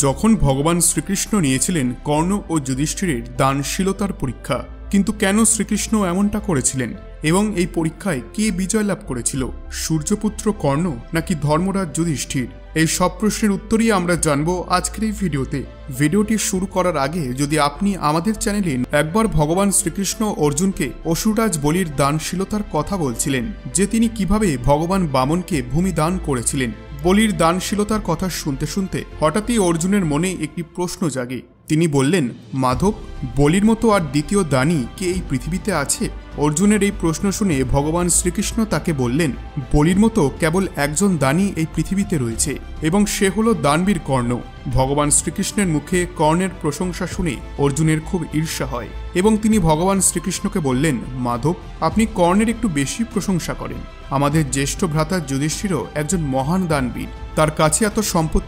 যখন ভগবান শ্রীকৃষ্ণ নিয়েছিলেন কর্ণ ও যুধিষ্ঠিরের দানশীলতার পরীক্ষা, কিন্তু কেন শ্রীকৃষ্ণ এমনটা করেছিলেন এবং এই পরীক্ষায় কে বিজয় লাভ করেছিল, সূর্যপুত্র কর্ণ নাকি ধর্মরাজ যুধিষ্ঠির? এই সব প্রশ্নের উত্তরই আমরা জানবো আজকের এই ভিডিওতে। ভিডিওটি শুরু করার আগে যদি আপনি আমাদের চ্যানেলে একবার ভগবান শ্রীকৃষ্ণ অর্জুনকে অসুররাজ বলির দানশীলতার কথা বলছিলেন, যে তিনি কিভাবে ভগবান বামনকে ভূমি দান করেছিলেন। বলির দানশীলতার কথা শুনতে শুনতে হঠাৎই অর্জুনের মনে একটি প্রশ্ন জাগে। তিনি বললেন, মাধব, বলির মতো আর দ্বিতীয় দানী কি এই পৃথিবীতে আছে? অর্জুনের এই প্রশ্ন শুনে ভগবান শ্রীকৃষ্ণ তাকে বললেন, বলির মতো কেবল একজন দানী এই পৃথিবীতে রয়েছে এবং সে হলো দানবীর কর্ণ। ভগবান শ্রীকৃষ্ণের মুখে কর্ণের প্রশংসা শুনে অর্জুনের খুব ঈর্ষা হয় এবং তিনি ভগবান শ্রীকৃষ্ণকে বললেন, মাধব, আপনি কর্ণের একটু বেশি প্রশংসা করেন। আমাদের জ্যেষ্ঠ ভ্রাতা যুধিষ্ঠিরও একজন মহান দানবীর, তার কাছে এত সম্পত্তি